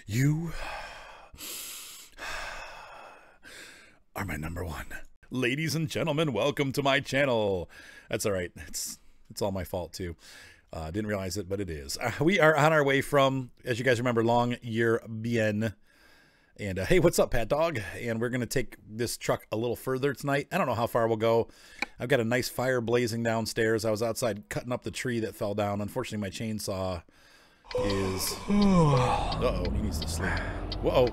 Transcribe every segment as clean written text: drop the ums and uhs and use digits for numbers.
You are my number one. Ladies and gentlemen, welcome to my channel. That's all right. It's all my fault too. Didn't realize it, but it is. We are on our way from, as you guys remember, Longyearbyen. And hey, what's up, Pat Dog? And we're going to take this truck a little further tonight. I don't know how far we'll go. I've got a nice fire blazing downstairs. I was outside cutting up the tree that fell down. Unfortunately, my chainsaw is... Uh-oh, he needs to sleep. Whoa.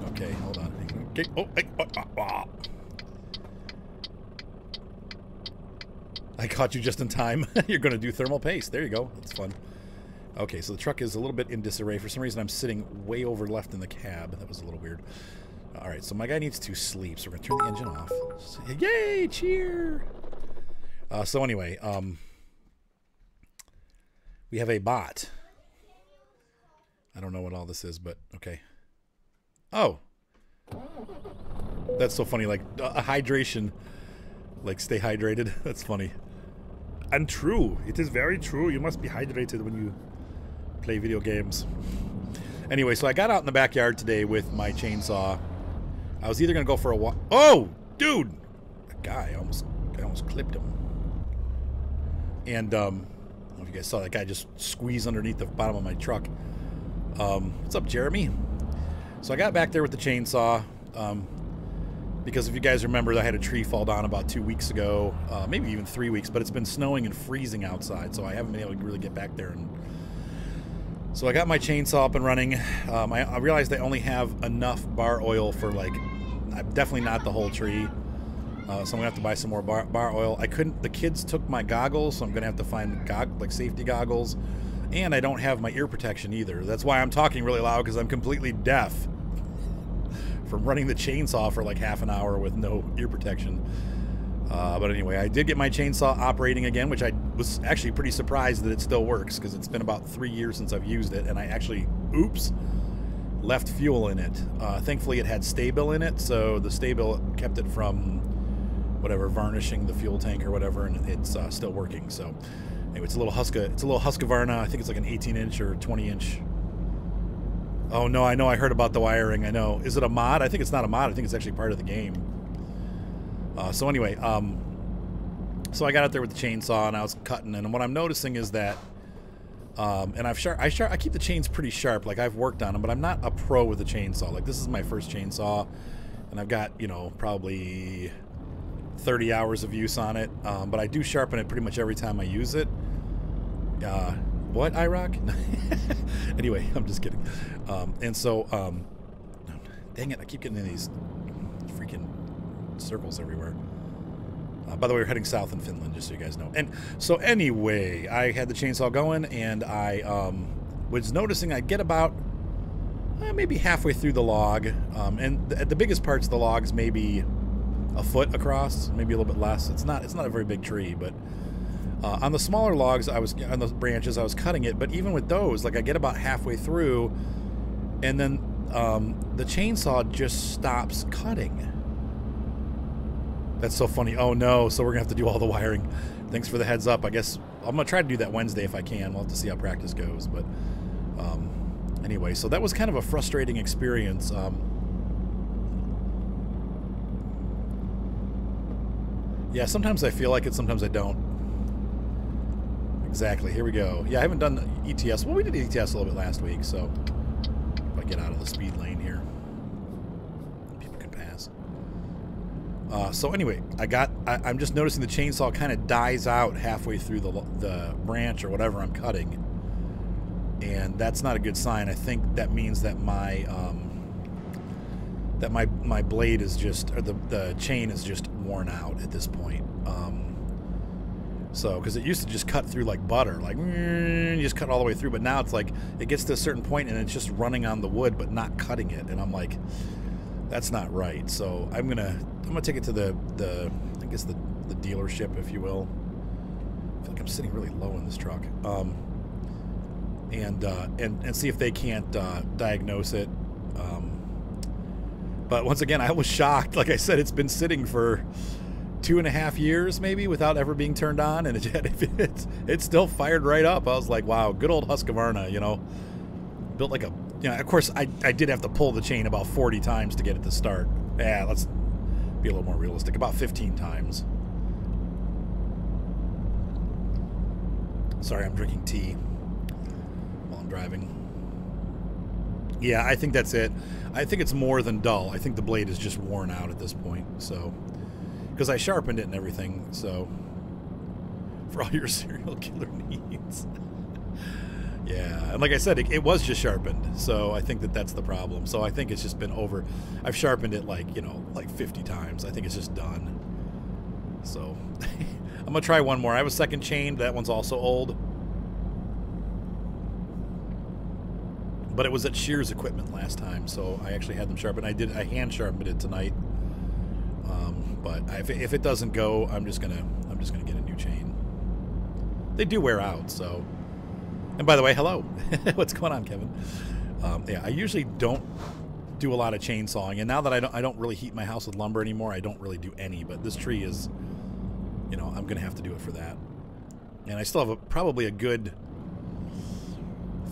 Okay, hold on. Okay. Oh, I caught you just in time. You're going to do thermal paste. There you go. That's fun. Okay, so the truck is a little bit in disarray. For some reason, I'm sitting way over left in the cab. That was a little weird. All right, so my guy needs to sleep, so we're going to turn the engine off. Yay, cheer! So anyway, we have a bot. I don't know what all this is, but okay. Oh! That's so funny, like a hydration. Like, stay hydrated. That's funny. And true. It is very true. You must be hydrated when you play video games. Anyway, so I got out in the backyard today with my chainsaw. I was either going to go for a walk. Oh, dude! That guy, I almost clipped him. And, I don't know if you guys saw that guy just squeeze underneath the bottom of my truck. What's up, Jeremy? So I got back there with the chainsaw. Because if you guys remember, I had a tree fall down about 2 weeks ago, maybe even 3 weeks, but it's been snowing and freezing outside, so I haven't been able to really get back there. And so I got my chainsaw up and running. I realized I only have enough bar oil for, like, definitely not the whole tree, so I'm gonna have to buy some more bar oil. I couldn't. The kids took my goggles, so I'm gonna have to find like safety goggles, and I don't have my ear protection either. That's why I'm talking really loud, because I'm completely deaf from running the chainsaw for like half an hour with no ear protection. But anyway, I did get my chainsaw operating again, which I was actually pretty surprised that it still works, because it's been about 3 years since I've used it, and I actually, oops, left fuel in it. Thankfully, it had Sta-Bil in it, so the Sta-Bil kept it from whatever, varnishing the fuel tank or whatever, and it's still working. So anyway, it's a little Husqvarna. I think it's like an 18-inch or 20-inch. Oh, no, I know. I heard about the wiring. I know. Is it a mod? I think it's not a mod. I think it's actually part of the game. So anyway, so I got out there with the chainsaw, and I was cutting, and what I'm noticing is that, and I keep the chains pretty sharp. Like, I've worked on them, but I'm not a pro with the chainsaw. Like, this is my first chainsaw, and I've got, you know, probably 30 hours of use on it, but I do sharpen it pretty much every time I use it. What, IROC? Anyway, I'm just kidding. And so, dang it, I keep getting in these freaking circles everywhere. By the way, we're heading south in Finland, just so you guys know. And so anyway, I had the chainsaw going, and I was noticing I'd get about maybe halfway through the log, and the biggest parts of the log is maybe a foot across, maybe a little bit less. It's not a very big tree, but on the smaller logs, on the branches, I was cutting it, but even with those, like, I get about halfway through, and then the chainsaw just stops cutting. That's so funny. Oh no, so we're gonna have to do all the wiring. Thanks for the heads up. I guess I'm gonna try to do that Wednesday if I can. We'll have to see how practice goes, but anyway, so that was kind of a frustrating experience. Yeah, sometimes I feel like it, sometimes I don't. Exactly, here we go. Yeah, I haven't done ETS. Well, we did ETS a little bit last week, so if I get out of the speed lane here, people can pass. So anyway, I'm just noticing the chainsaw kind of dies out halfway through the branch or whatever I'm cutting, and that's not a good sign. I think that means that my blade is just, or the chain is just worn out at this point. So, because it used to just cut through like butter, like you just cut all the way through, but now it's like it gets to a certain point and it's just running on the wood but not cutting it, and I'm like, that's not right. So I'm gonna take it to the I guess the dealership, if you will. I feel like I'm sitting really low in this truck, and see if they can't diagnose it. But once again, I was shocked. Like I said, it's been sitting for 2.5 years maybe without ever being turned on, and it still fired right up. I was like, wow, good old Husqvarna, you know, built like a you know, of course, I did have to pull the chain about 40 times to get it to start. Yeah, let's be a little more realistic. About 15 times. Sorry, I'm drinking tea while I'm driving. Yeah, I think that's it. I think it's more than dull. I think the blade is just worn out at this point. So, because I sharpened it and everything. So, for all your serial killer needs. Yeah, and like I said, it was just sharpened. So I think that that's the problem. So I think it's just been over. I've sharpened it like, you know, like 50 times. I think it's just done. So I'm going to try one more. I have a second chain. That one's also old. But it was at Shears Equipment last time, so I actually had them sharpened. I hand sharpened it tonight. But if it doesn't go, I'm just gonna get a new chain. They do wear out, so. And by the way, hello. What's going on, Kevin? Yeah, I usually don't do a lot of chainsawing, and now that I don't really heat my house with lumber anymore, I don't really do any. But this tree is, you know, I'm gonna have to do it for that. And I still have probably a good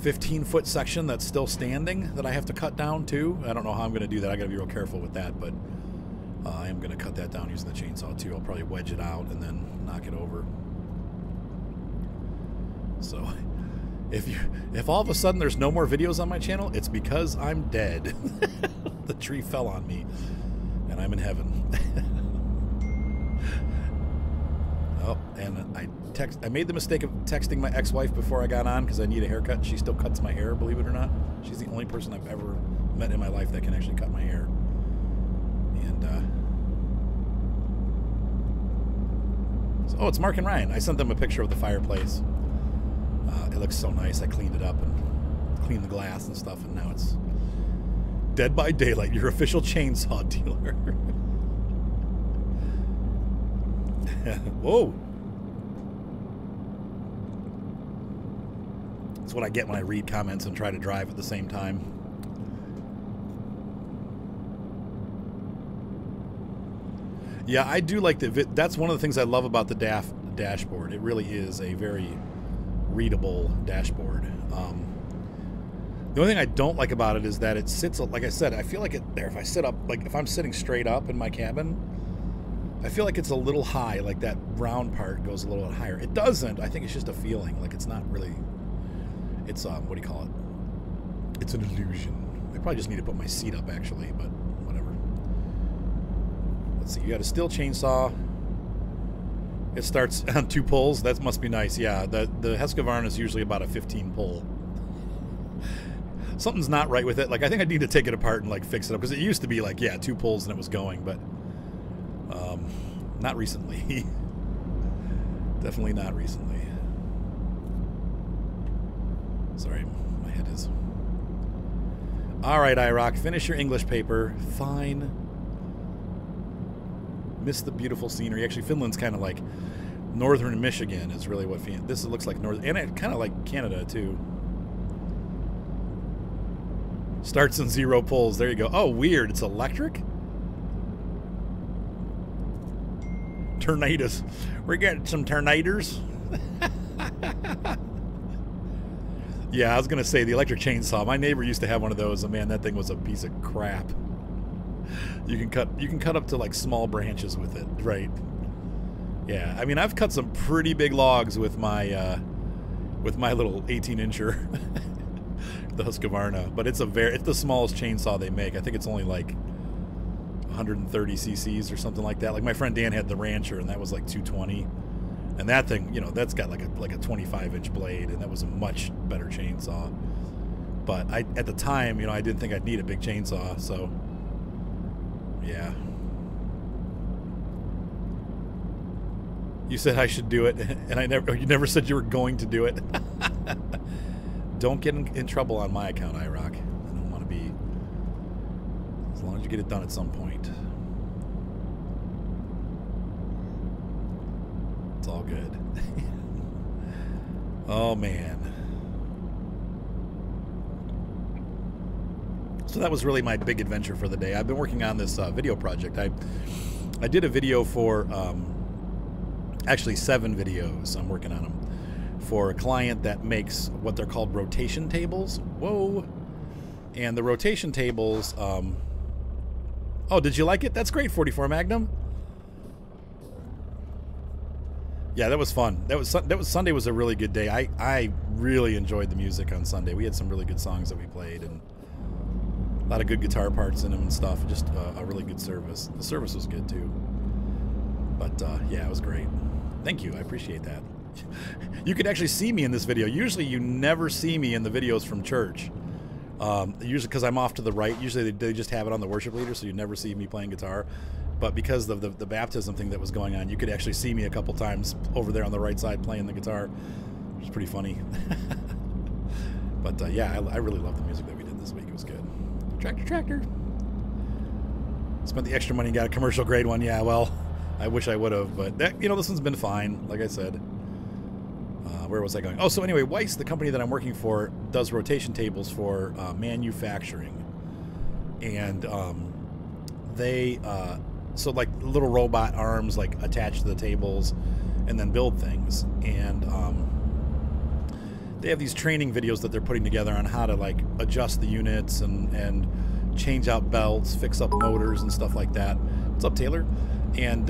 15-foot section that's still standing that I have to cut down too. I don't know how I'm gonna do that. I gotta be real careful with that, but I am gonna cut that down using the chainsaw too. I'll probably wedge it out and then knock it over. So. If all of a sudden there's no more videos on my channel, it's because I'm dead. The tree fell on me, and I'm in heaven. Oh, and I made the mistake of texting my ex-wife before I got on because I need a haircut. She still cuts my hair, believe it or not. She's the only person I've ever met in my life that can actually cut my hair. And oh, it's Mark and Ryan. I sent them a picture of the fireplace. It looks so nice. I cleaned it up and cleaned the glass and stuff, and now it's Dead by Daylight, your official chainsaw dealer. Whoa. That's what I get when I read comments and try to drive at the same time. Yeah, I do like that's one of the things I love about the dashboard. It really is a very readable dashboard. The only thing I don't like about it is that it sits, like I said, I feel like if I sit up, like if I'm sitting straight up in my cabin, I feel like it's a little high, like that round part goes a little bit higher. It doesn't. I think it's just a feeling, like it's not really, it's, what do you call it? It's an illusion. I probably just need to put my seat up actually, but whatever. Let's see, you got a steel chainsaw. It starts on 2 pulls. That must be nice. Yeah, the Husqvarna is usually about a 15 pull. Something's not right with it. Like, I think I need to take it apart and like fix it up, because it used to be like, yeah, 2 pulls and it was going, but not recently. Definitely not recently. Sorry, my head is. All right, IROC, finish your English paper. Fine. Miss the beautiful scenery. Actually, Finland's kind of like northern Michigan is really what this looks like. North, and it kind of like Canada too. Starts in 0 pulls. There you go. Oh, weird. It's electric. Tornadoes. We're getting some tornadoes. Yeah, I was gonna say the electric chainsaw. My neighbor used to have one of those, and man, that thing was a piece of crap. You can cut up to like small branches with it, right? Yeah, I mean, I've cut some pretty big logs with my little 18-incher, the Husqvarna, but it's the smallest chainsaw they make. I think it's only like 130 cc's or something like that. Like my friend Dan had the Rancher, and that was like 220, and that thing, you know, that's got like a 25-inch blade, and that was a much better chainsaw. But at the time, you know, I didn't think I'd need a big chainsaw, so. Yeah. You said I should do it, and you never said you were going to do it. Don't get in trouble on my account, IROC. I don't want to be, as long as you get it done at some point. It's all good. Oh, man. So that was really my big adventure for the day. I've been working on this video project. I did a video for, actually 7 videos. I'm working on them for a client that makes what they're called rotation tables. Whoa. And the rotation tables, oh, did you like it? That's great, 44 Magnum. Yeah, that was fun. That was Sunday was a really good day. I really enjoyed the music on Sunday. We had some really good songs that we played, and a lot of good guitar parts in them and stuff. Just a really good service. The service was good too. But yeah, it was great. Thank you. I appreciate that. You could actually see me in this video. Usually you never see me in the videos from church. Usually because I'm off to the right. Usually they just have it on the worship leader, so you never see me playing guitar. But because of the baptism thing that was going on, you could actually see me a couple times over there on the right side playing the guitar, which is pretty funny. But yeah, I really loved the music that we did this week. It was good. Tractor. Spent the extra money and got a commercial grade one. Yeah, well, I wish I would have, but that, you know, this one's been fine, like I said. Where was I going? Oh, so anyway, Weiss, the company that I'm working for, does rotation tables for manufacturing. And they, so like little robot arms like attached to the tables and then build things. And they have these training videos that they're putting together on how to like adjust the units and change out belts, fix up motors and stuff like that. What's up, Taylor? And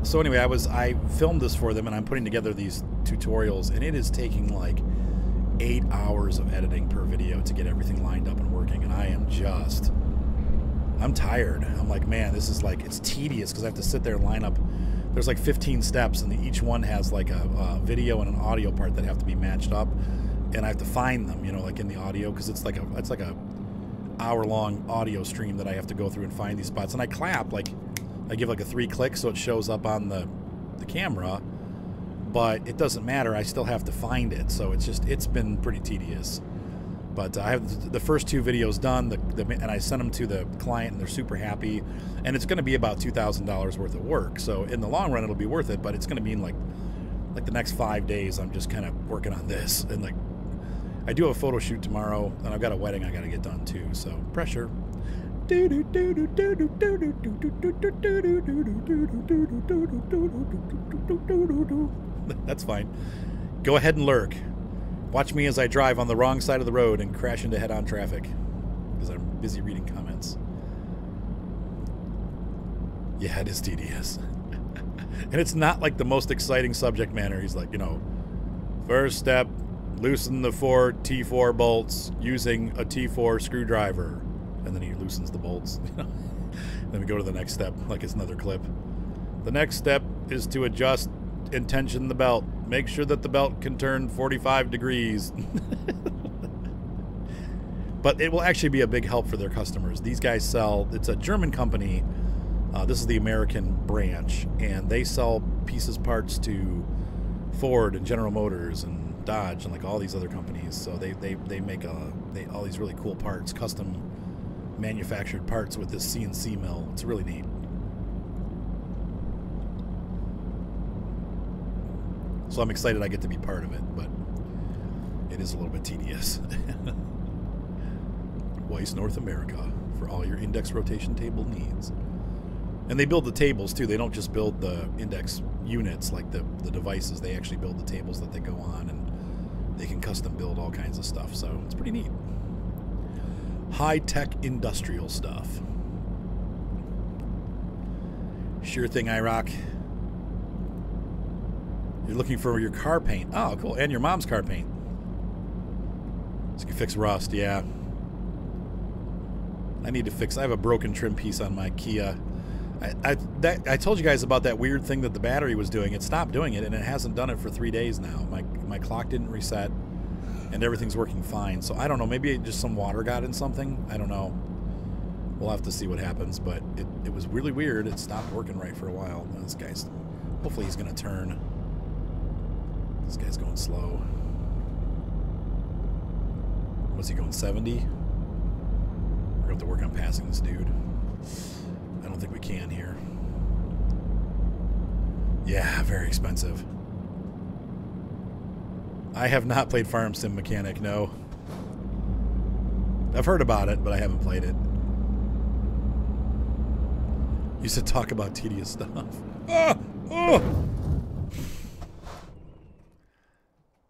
so anyway, I filmed this for them, and I'm putting together these tutorials, and it is taking like 8 hours of editing per video to get everything lined up and working, and I'm tired. I'm like, man, this is like, it's tedious because I have to sit there and line up. There's like 15 steps, and each one has like a video and an audio part that have to be matched up, and I have to find them, you know, like in the audio, because it's like a hour-long audio stream that I have to go through and find these spots. And I clap, like, I give like a 3 clicks so it shows up on the camera, but it doesn't matter. I still have to find it, so it's been pretty tedious. But I have the first 2 videos done, and I sent them to the client, and they're super happy. And it's going to be about $2,000 worth of work. So in the long run, it'll be worth it. But it's going to mean like the next 5 days, I'm just kind of working on this. And like, I do have a photo shoot tomorrow, and I've got a wedding I got to get done too. So pressure. That's fine. Go ahead and lurk. Watch me as I drive on the wrong side of the road and crash into head-on traffic because I'm busy reading comments. Yeah, it is tedious. And it's not like the most exciting subject matter. He's like, you know, first step, loosen the 4 T4 bolts using a T4 screwdriver. And then he loosens the bolts. Then we go to the next step, like it's another clip. The next step is to adjust and tension the belt. Make sure that the belt can turn 45 degrees. But it will actually be a big help for their customers. These guys sell, it's a German company. This is the American branch, and they sell pieces, parts to Ford and General Motors and Dodge and like all these other companies. So they make all these really cool parts, custom manufactured parts with this CNC mill. It's really neat. So I'm excited I get to be part of it, but it is a little bit tedious. Weiss North America for all your index rotation table needs. And they build the tables too. They don't just build the index units like the devices. They actually build the tables that they go on, and they can custom build all kinds of stuff. So it's pretty neat. High-tech industrial stuff. Sure thing, IROC. You're looking for your car paint. Oh, cool. And your mom's car paint. So you can fix rust, yeah. I need to fix... I have a broken trim piece on my Kia. I told you guys about that weird thing that the battery was doing. It stopped doing it, and it hasn't done it for 3 days now. My clock didn't reset, and everything's working fine. So I don't know. Maybe just some water got in something. I don't know. We'll have to see what happens. But it was really weird. It stopped working right for a while. Now this guy's... Hopefully he's going to turn. This guy's going slow. Was he going 70? We're going to have to work on passing this dude. I don't think we can here. Yeah, very expensive. I have not played Farm Sim Mechanic, no. I've heard about it, but I haven't played it. You said talk about tedious stuff.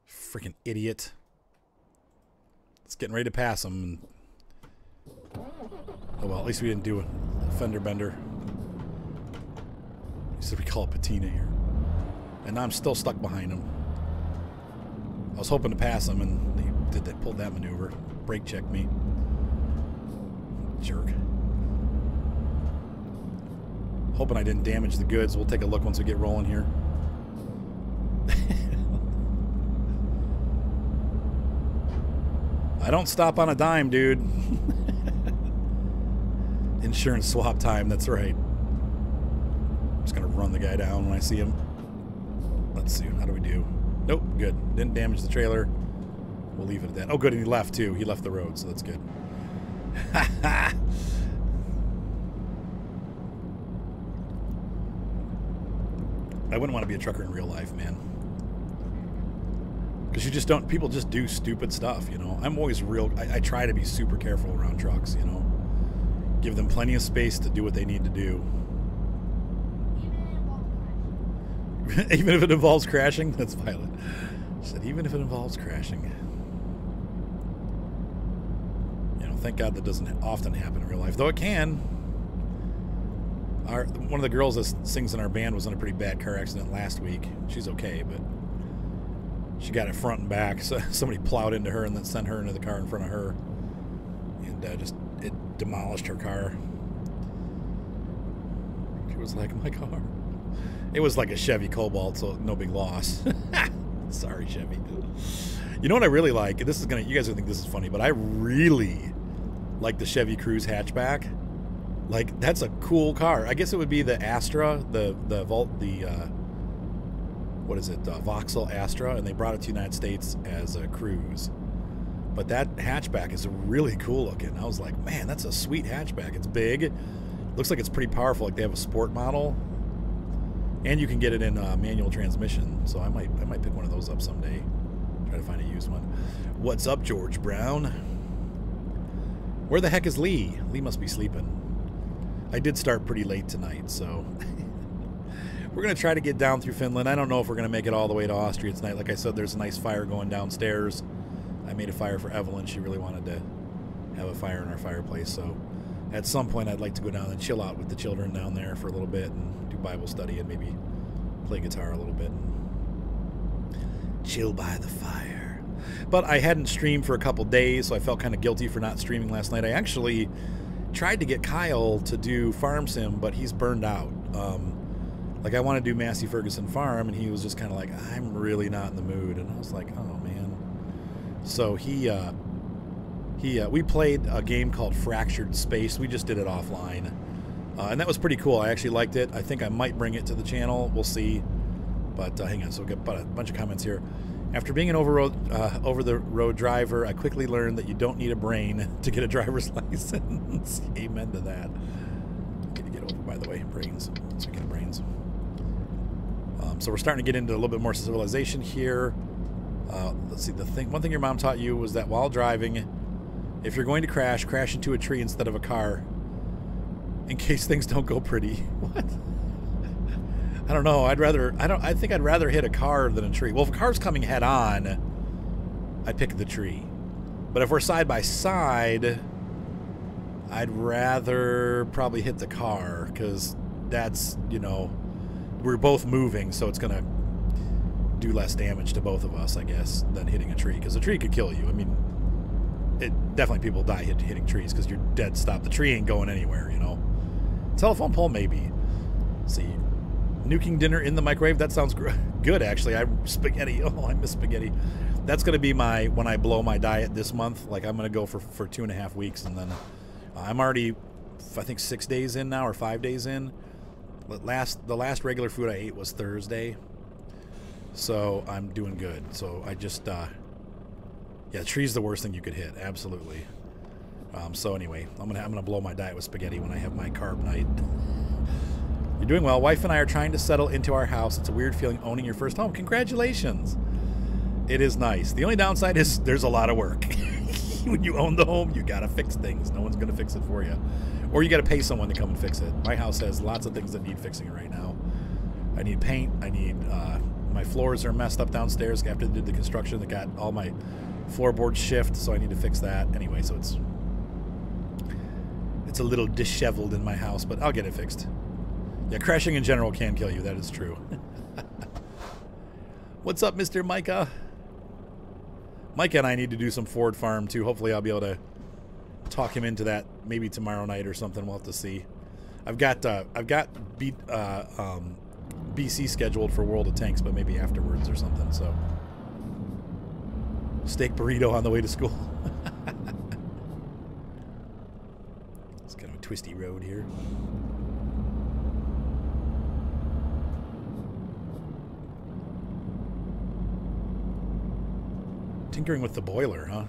Freaking idiot. It's getting ready to pass him. Oh well, at least we didn't do a fender bender. So we call it patina here. And now I'm still stuck behind him. I was hoping to pass him, and he pulled that maneuver. Brake checked me. Jerk. Hoping I didn't damage the goods. We'll take a look once we get rolling here. I don't stop on a dime, dude. Insurance swap time, that's right. I'm just gonna run the guy down when I see him. Let's see, how do we do? Nope, good. Didn't damage the trailer. We'll leave it at that. Oh, good, and he left too. He left the road, so that's good. I wouldn't want to be a trucker in real life, man. Because you just don't, people just do stupid stuff, you know. I'm always I try to be super careful around trucks, you know. Give them plenty of space to do what they need to do. Even if it involves crashing? That's violent. She said, even if it involves crashing. You know, thank God that doesn't often happen in real life. Though it can. One of the girls that sings in our band was in a pretty bad car accident last week. She's okay, but she got it front and back. So somebody plowed into her and then sent her into the car in front of her. And it demolished her car. She was like, my car. It was like a Chevy Cobalt, so no big loss. Sorry, Chevy. You know what I really like? This is gonna, you guys are gonna think this is funny, but I really like the Chevy Cruze hatchback. Like, that's a cool car. I guess it would be the Astra, what is it, Vauxhall Astra, and they brought it to the United States as a Cruze. But that hatchback is really cool looking. I was like, man, that's a sweet hatchback. It's big. Looks like it's pretty powerful. Like they have a sport model, and you can get it in manual transmission. So I might pick one of those up someday. Try to find a used one. What's up, George Brown? Where the heck is Lee? Lee must be sleeping. I did start pretty late tonight, so we're going to try to get down through Finland. I don't know if we're going to make it all the way to Austria tonight. Like I said, there's a nice fire going downstairs. I made a fire for Evelyn. She really wanted to have a fire in our fireplace, so at some point I'd like to go down and chill out with the children down there for a little bit and do Bible study and maybe play guitar a little bit. Chill by the fire. But I hadn't streamed for a couple days, so I felt kind of guilty for not streaming last night. I actually tried to get Kyle to do Farm Sim, but he's burned out. Like, I want to do Massey Ferguson Farm, and he was just kind of like, I'm really not in the mood. And I was like, oh, man. So we played a game called Fractured Space. We just did it offline. And that was pretty cool. I actually liked it. I think I might bring it to the channel. We'll see. But hang on. So we'll get a bunch of comments here. After being an over-the-road driver, I quickly learned that you don't need a brain to get a driver's license. Amen to that. Okay, to get over, by the way, brains. Speaking of brains. So we're starting to get into a little bit more civilization here. Let's see. One thing your mom taught you was that while driving, if you're going to crash into a tree instead of a car, in case things don't go pretty. What? I don't know. I think I'd rather hit a car than a tree. Well, if a car's coming head on, I'd pick the tree. But if we're side by side, I'd rather probably hit the car, because that's, you know, we're both moving, so it's going to do less damage to both of us, I guess, than hitting a tree. Because a tree could kill you. I mean, definitely people die hitting trees because you're dead stop. The tree ain't going anywhere, you know. Telephone pole, maybe. Let's see. Nuking dinner in the microwave. That sounds good, actually. Spaghetti. Oh, I miss spaghetti. That's going to be when I blow my diet this month. Like, I'm going to go for 2.5 weeks, and then I'm already, I think, 6 days in now, or 5 days in. The last regular food I ate was Thursday, so I'm doing good. So I just, yeah, tree's the worst thing you could hit. Absolutely. So anyway, I'm gonna blow my diet with spaghetti when I have my carb night. You're doing well. Wife and I are trying to settle into our house. It's a weird feeling owning your first home. Congratulations. It is nice. The only downside is there's a lot of work. When you own the home, you gotta fix things. No one's gonna fix it for you. Or you gotta pay someone to come and fix it. My house has lots of things that need fixing right now. I need paint. I need, my floors are messed up downstairs after they did the construction. They got all my floorboards shift, so I need to fix that. Anyway, so It's a little disheveled in my house, but I'll get it fixed. Yeah, crashing in general can kill you. That is true. What's up, Mr. Micah? Micah and I need to do some Ford Farm, too. Hopefully I'll be able to talk him into that maybe tomorrow night or something. We'll have to see. I've got BC scheduled for World of Tanks, but maybe afterwards or something, so. Steak burrito on the way to school. It's kind of a twisty road here. Tinkering with the boiler, huh?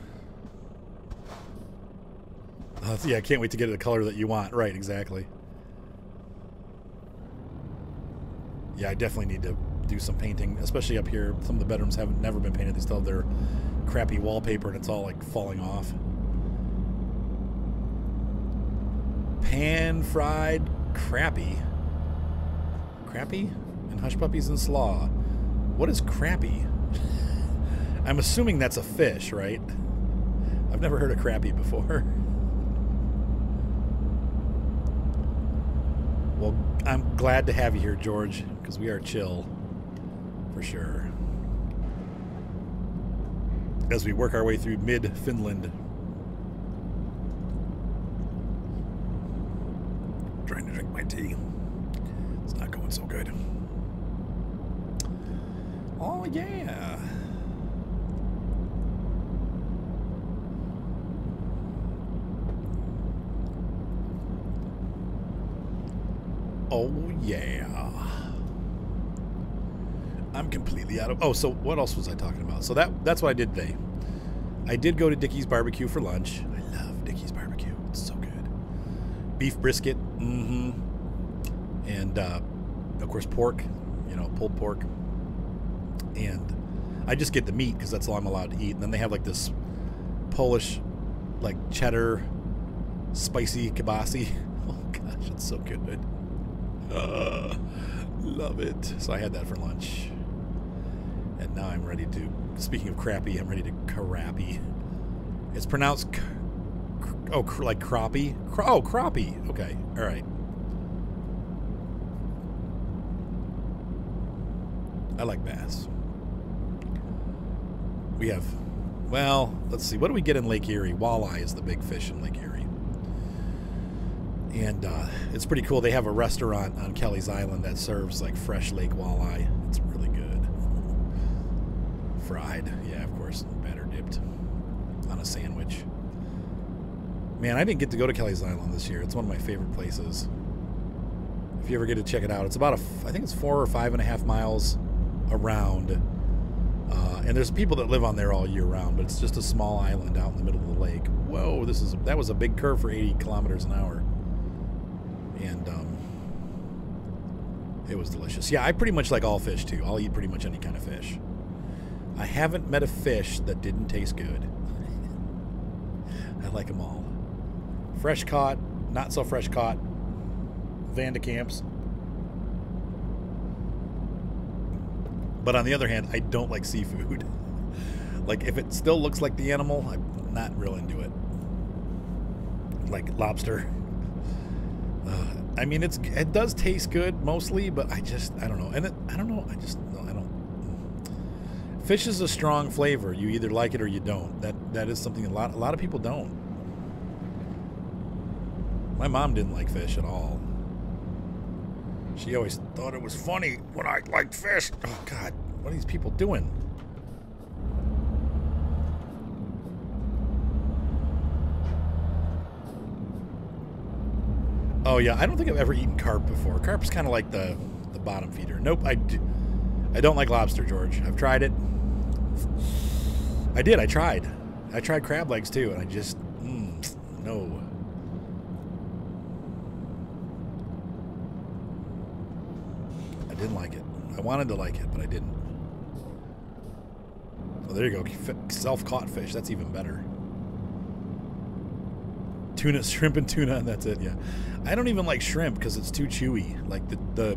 Yeah, I can't wait to get it the color that you want. Right, exactly. Yeah, I definitely need to do some painting, especially up here. Some of the bedrooms haven't never been painted. They still have their crappy wallpaper, and it's all like falling off. Pan-fried crappie. Crappie? And hush puppies and slaw. What is crappie? I'm assuming that's a fish, right? I've never heard of crappie before. Well, I'm glad to have you here, George, because we are chill, for sure. As we work our way through mid-Finland. Trying to drink my tea. It's not going so good. Oh, yeah. Oh, yeah. I'm completely out of... Oh, so what else was I talking about? So that's what I did today. I did go to Dickie's Barbecue for lunch. I love Dickie's Barbecue. It's so good. Beef brisket. Mm-hmm. And, of course, pork. You know, pulled pork. And I just get the meat because that's all I'm allowed to eat. And then they have, like, this Polish, like, cheddar, spicy kibasi. Oh, gosh, it's so good. Love it. So I had that for lunch. And now I'm ready to, speaking of crappy, I'm ready to crappie. It's pronounced, like crappie? Oh, crappie. Okay, all right. I like bass. We have, well, let's see. What do we get in Lake Erie? Walleye is the big fish in Lake Erie. And it's pretty cool. They have a restaurant on Kelly's Island that serves like fresh lake walleye. It's really good. Fried, yeah, of course, batter dipped on a sandwich. Man, I didn't get to go to Kelly's Island this year. It's one of my favorite places. If you ever get to check it out, it's about I think it's 4 or 5.5 miles around. And there's people that live on there all year round, but it's just a small island out in the middle of the lake. Whoa, that was a big curve for 80 kilometers an hour. And it was delicious. Yeah, I pretty much like all fish, too. I'll eat pretty much any kind of fish. I haven't met a fish that didn't taste good. I like them all. Fresh caught, not so fresh caught, Van de Kamps. But on the other hand, I don't like seafood. Like, if it still looks like the animal, I'm not real into it. Like lobster. I mean, it does taste good mostly, but I don't know. And I don't know. I don't. Fish is a strong flavor. You either like it or you don't. That is something a lot of people don't. My mom didn't like fish at all. She always thought it was funny when I liked fish. Oh God, what are these people doing? Oh yeah, I don't think I've ever eaten carp before. Carp's kind of like the bottom feeder. Nope, I don't like lobster, George. I've tried it. I tried. I tried crab legs too, and I just, no. I didn't like it. I wanted to like it, but I didn't. Oh, there you go. Self-caught fish. That's even better. Tuna, shrimp and tuna, and that's it, yeah. I don't even like shrimp because it's too chewy. Like, the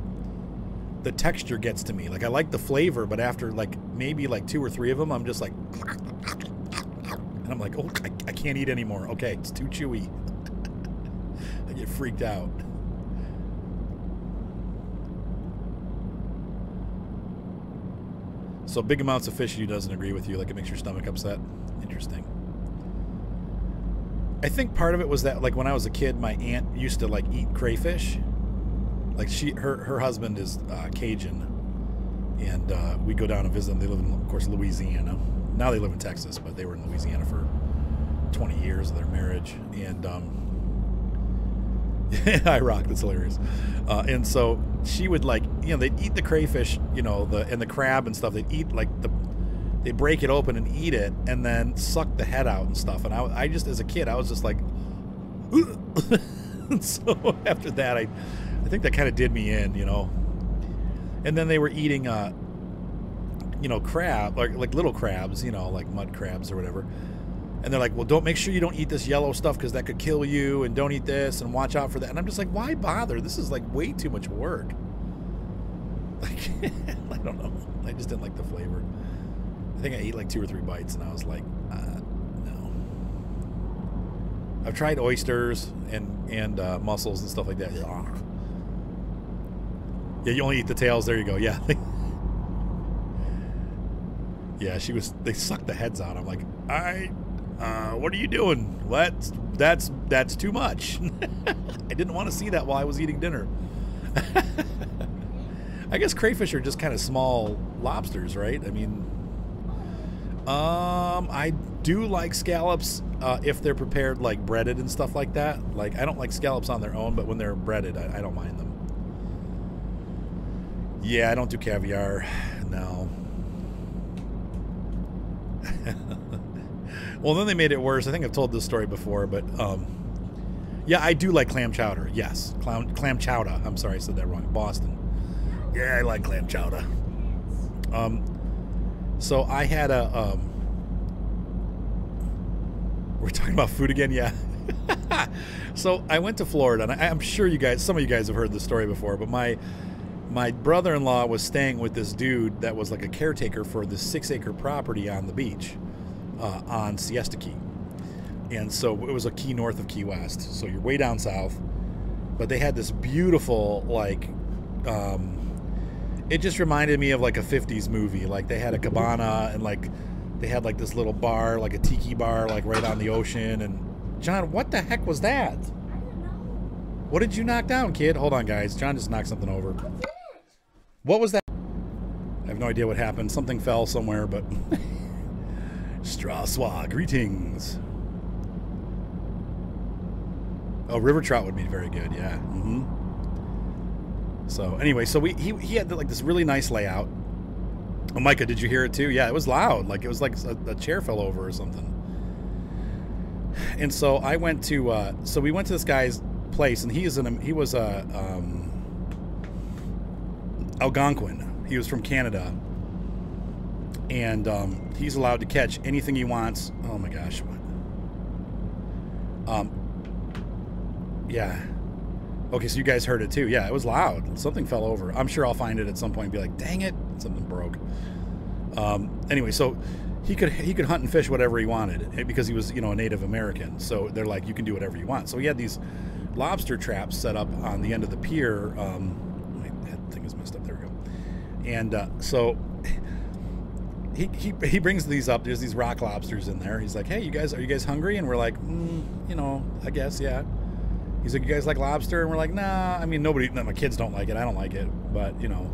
texture gets to me. Like, I like the flavor, but after, like, maybe, like, 2 or 3 of them, I'm just like... And I'm like, oh, I can't eat anymore. Okay, it's too chewy. I get freaked out. So big amounts of fish doesn't agree with you, like it makes your stomach upset. Interesting. I think part of it was that, like, when I was a kid, my aunt used to like eat crayfish. Like her husband is Cajun, and we go down and visit them. They live in, of course, Louisiana. Now they live in Texas, but they were in Louisiana for 20 years of their marriage. And I rock. That's hilarious. And so she would, like, you know, they'd eat the crayfish, you know, and the crab and stuff. They'd eat like they break it open and eat it, and then suck the head out and stuff. And I just, as a kid, I was just like, and so after that, I think that kind of did me in, you know. And then they were eating, you know, crab, like little crabs, you know, like mud crabs or whatever. And they're like, well, make sure you don't eat this yellow stuff because that could kill you, and don't eat this, and watch out for that. And I'm just like, why bother? This is like way too much work. Like, I don't know. I just didn't like the flavor. I think I ate like 2 or 3 bites, and I was like, no. I've tried oysters and mussels and stuff like that. Yeah, you only eat the tails. There you go. Yeah. Yeah, they sucked the heads out. I'm like, what are you doing? That's too much. I didn't want to see that while I was eating dinner. I guess crayfish are just kind of small lobsters, right? I mean, I do like scallops if they're prepared like breaded and stuff like that. Like, I don't like scallops on their own, but when they're breaded, I don't mind them. Yeah, I don't do caviar. No. Well, then they made it worse. I think I've told this story before, but yeah, I do like clam chowder. Yes, clam chowder. I'm sorry, I said that wrong. Boston. Yeah, I like clam chowder. So I had a we're talking about food again, yeah. So I went to Florida, and I'm sure some of you guys have heard this story before, but my brother-in-law was staying with this dude that was like a caretaker for this 6-acre property on the beach on Siesta Key. And so it was a key north of Key West. So you're way down south. But they had this beautiful, like, it just reminded me of like a 50s movie. Like, they had a cabana, and like they had like this little bar, like a tiki bar, like right on the ocean. And John, what the heck was that? What did you knock down, kid? Hold on, guys. John just knocked something over. What was that? I have no idea what happened. Something fell somewhere, but... Straswa, greetings. Oh, river trout would be very good, yeah. Mm-hmm. So, anyway, so he had like this really nice layout. Oh, Micah, did you hear it too? Yeah, it was loud. Like, it was like a chair fell over or something. And so I went to... so we went to this guy's place, and he was Algonquin. He was from Canada, and he's allowed to catch anything he wants. Oh my gosh, what? Yeah. Okay, so you guys heard it too. Yeah, it was loud. Something fell over. I'm sure I'll find it at some point and be like, dang it, something broke. Anyway, so he could hunt and fish whatever he wanted because he was, you know, a Native American. So they're like, you can do whatever you want. So he had these lobster traps set up on the end of the pier. My head thing is messed up. There we go. And so he brings these up. There's these rock lobsters in there. He's like, hey, are you guys hungry? And we're like, you know, I guess, yeah. He's like, you guys like lobster? And we're like, nah. I mean, my kids don't like it. I don't like it. But, you know.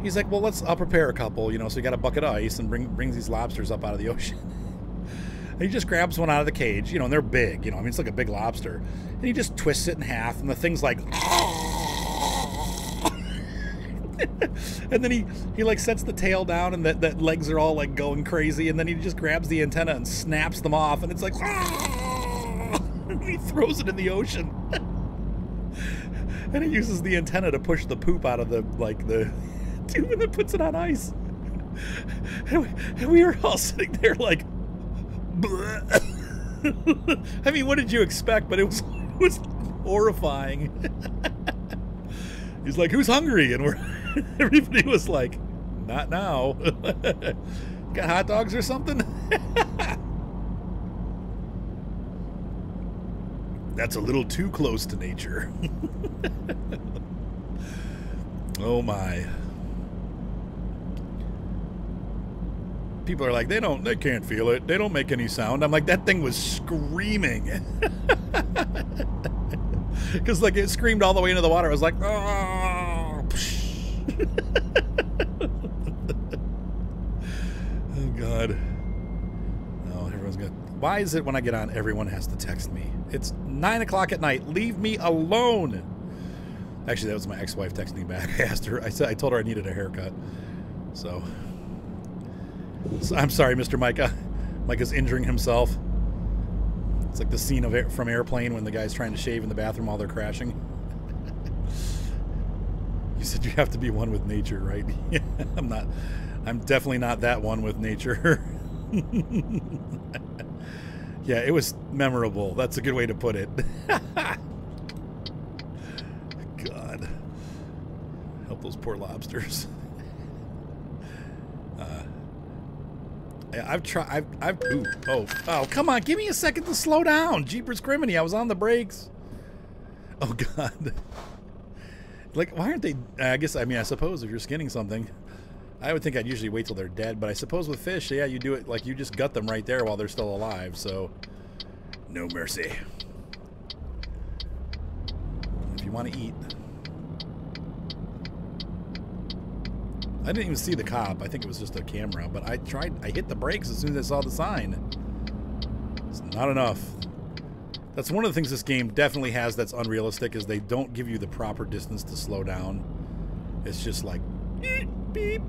He's like, well, I'll prepare a couple, you know. So he got a bucket of ice and brings these lobsters up out of the ocean. And he just grabs one out of the cage, you know, and they're big, you know. I mean, it's like a big lobster. And he just twists it in half, and the thing's like... And then he like sets the tail down, and that legs are all like going crazy, and then he just grabs the antenna and snaps them off, and it's like, and he throws it in the ocean. And he uses the antenna to push the poop out of the tube, and then puts it on ice. And we were all sitting there like, I mean, what did you expect? But it was horrifying. He's like, who's hungry? And everybody was like, not now. Got hot dogs or something? That's a little too close to nature. Oh my. People are like, they can't feel it. They don't make any sound. I'm like, that thing was screaming. Because like it screamed all the way into the water. I was like, oh. Oh God. Oh, everyone's good. Why is it when I get on, everyone has to text me? It's 9 o'clock at night. Leave me alone. Actually, that was my ex-wife texting me back. I asked her. I told her I needed a haircut. So I'm sorry, Mr. Micah. Micah's injuring himself. It's like the scene of from Airplane when the guy's trying to shave in the bathroom while they're crashing. You said you have to be one with nature, right? Yeah, I'm not. I'm definitely not that one with nature. Yeah, it was memorable. That's a good way to put it. God. Help those poor lobsters. I've tried. Ooh, oh, come on. Give me a second to slow down. Jeepers Criminy. I was on the brakes. Oh, God. Like, why aren't they? I suppose if you're skinning something, I would think I'd usually wait till they're dead. But I suppose with fish, yeah, you do it like you just gut them right there while they're still alive. So, no mercy. If you want to eat. I didn't even see the cop. I think it was just a camera. But I hit the brakes as soon as I saw the sign. It's not enough. That's one of the things this game definitely has that's unrealistic, is they don't give you the proper distance to slow down. It's just like, beep.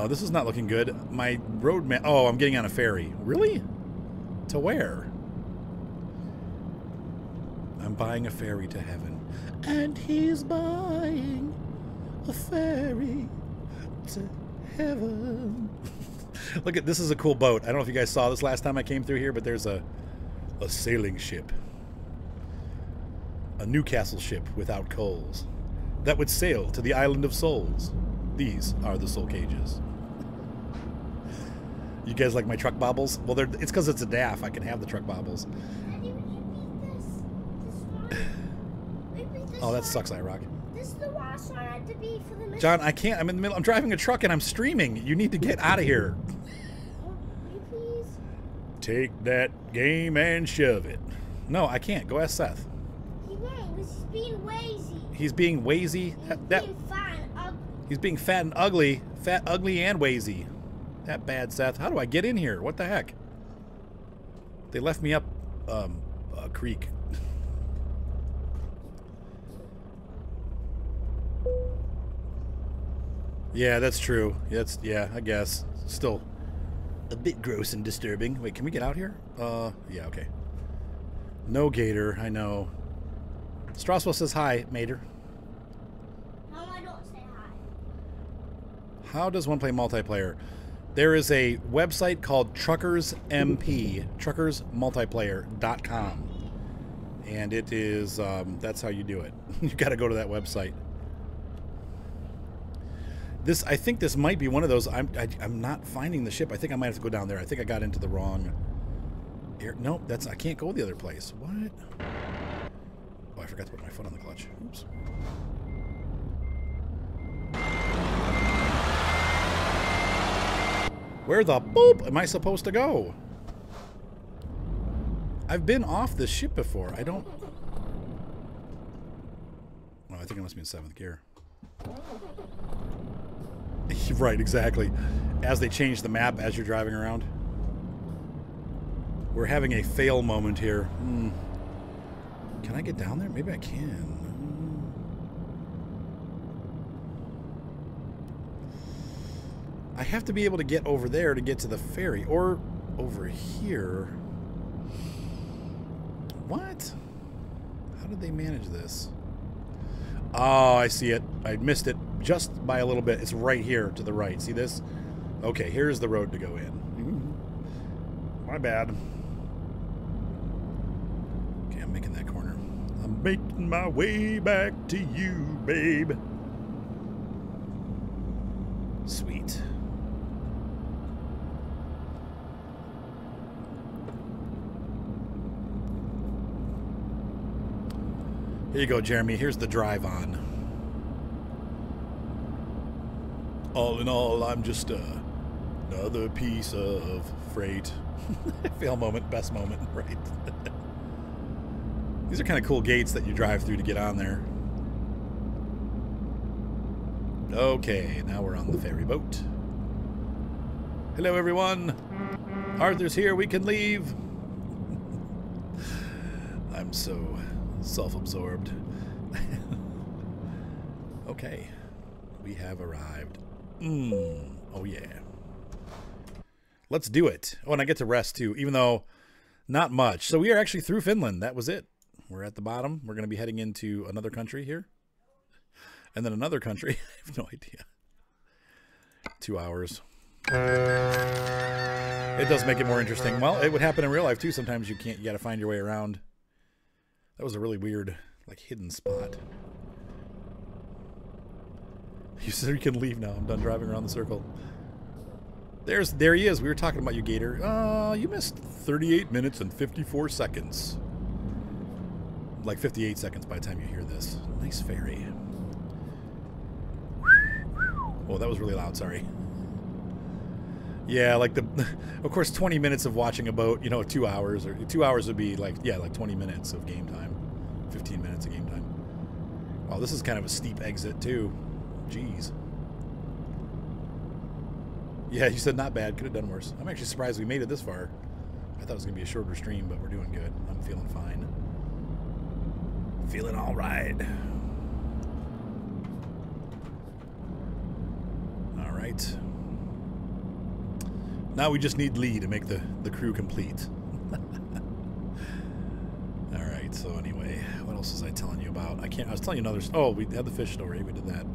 This is not looking good. My road map. Oh, I'm getting on a ferry. Really? To where? I'm buying a ferry to heaven. And he's buying a ferry to heaven. Look at this. Is a cool boat. I don't know if you guys saw this last time I came through here, but there's a sailing ship. A Newcastle ship without coals that would sail to the island of souls. These are the soul cages. You guys like my truck bobbles? Well, it's because it's a DAF. I can have the truck bobbles. Oh, that sucks, IROC. This is the last one I had to be for the John, I can't. I'm in the middle. I'm driving a truck and I'm streaming. You need to get out of here. Please? Take that game and shove it. No, I can't. Go ask Seth. He won't. He's being lazy. He's being wazy. Being fat and ugly. He's being fat and ugly. Fat, ugly, and wazy. That bad, Seth. How do I get in here? What the heck? They left me up a creek. Yeah, that's true. Yeah, I guess. Still a bit gross and disturbing. Wait, can we get out here? Yeah, okay. No gator, I know. Straswell says hi, Mater. How am I not say hi? How does one play multiplayer? There is a website called Truckers MP, truckersmultiplayer.com. And it is, that's how you do it. You gotta go to that website. I think this might be one of those. I'm not finding the ship. I think I might have to go down there. I think I got into the wrong air. Nope, I can't go the other place. What? Oh, I forgot to put my foot on the clutch. Oops. Where the boop am I supposed to go? I've been off this ship before. I don't. Oh, I think I must be in 7th gear. Right, exactly. As they change the map as you're driving around. We're having a fail moment here. Can I get down there? Maybe I can. I have to be able to get over there to get to the ferry. Or over here. What? How did they manage this? Oh, I see it. I missed it just by a little bit. It's right here to the right. See this? Okay, here's the road to go in. My bad. Okay, I'm making that corner. I'm making my way back to you, babe. Sweet. Here you go, Jeremy. Here's the drive on. All in all, I'm just another piece of freight. Fail moment, best moment, right? These are kind of cool gates that you drive through to get on there. Okay, now we're on the ferry boat. Hello, everyone. Arthur's here. We can leave. I'm so self-absorbed. Okay, we have arrived. Oh, yeah. Let's do it. Oh, and I get to rest, too, even though not much. So we are actually through Finland. That was it. We're at the bottom. We're going to be heading into another country here. And then another country. I have no idea. 2 hours. It does make it more interesting. Well, it would happen in real life, too. Sometimes you can't. You got to find your way around. That was a really weird, like, hidden spot. You said you can leave now. I'm done driving around the circle. There he is. We were talking about you, Gator. You missed 38 minutes and 54 seconds. Like 58 seconds by the time you hear this. Nice ferry. Oh, that was really loud. Sorry. Yeah, like of course, 20 minutes of watching a boat, you know, 2 hours, or 2 hours would be like, yeah, like 20 minutes of game time. 15 minutes of game time. Wow, this is kind of a steep exit, too. Jeez. Yeah, you said not bad. Could have done worse. I'm actually surprised we made it this far. I thought it was going to be a shorter stream, but we're doing good. I'm feeling fine. Feeling all right. All right. Now we just need Lee to make the crew complete. All right, so anyway, what else was I telling you about? I was telling you another... Oh, we had the fish story. We did that.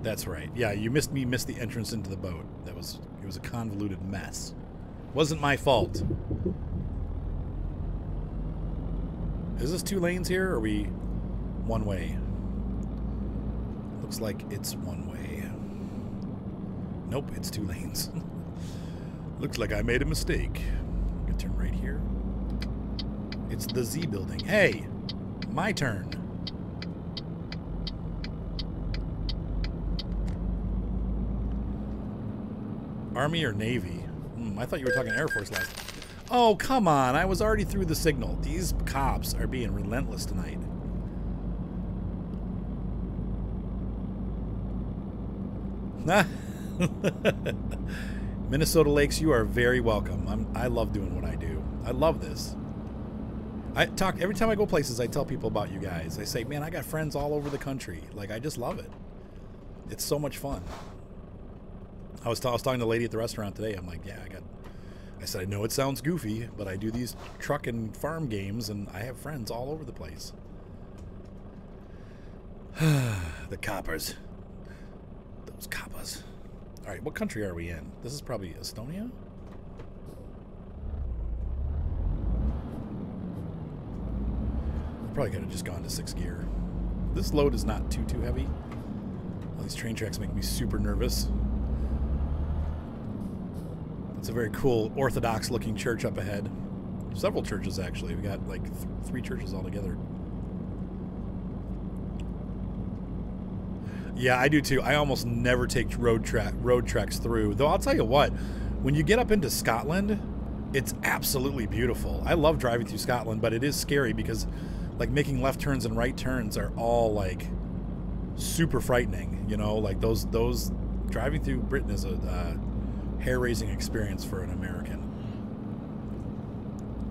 That's right. Yeah, you missed the entrance into the boat. It was a convoluted mess. Wasn't my fault. Is this 2 lanes here, or are we one way? Looks like it's one way. Nope, it's 2 lanes. Looks like I made a mistake. I'm gonna turn right here. It's the Z building. Hey, my turn. Army or Navy? I thought you were talking Air Force last time. Oh, come on. I was already through the signal. These cops are being relentless tonight. Minnesota Lakes, you are very welcome. I love doing what I do. I love this. Every time I go places, I tell people about you guys. I say, man, I got friends all over the country. Like, I just love it. It's so much fun. I was talking to a lady at the restaurant today. I'm like, yeah, I said, I know it sounds goofy, but I do these truck and farm games, and I have friends all over the place. The coppers. Those coppers. All right, what country are we in? This is probably Estonia? I probably could have just gone to 6th gear. This load is not too heavy. All these train tracks make me super nervous. It's a very cool Orthodox-looking church up ahead. Several churches, actually. We got like 3 churches altogether. Yeah, I do too. I almost never take road treks through. Though I'll tell you what, when you get up into Scotland, it's absolutely beautiful. I love driving through Scotland, but it is scary because, like, making left turns and right turns are all like super frightening. You know, like those driving through Britain is a hair-raising experience for an American.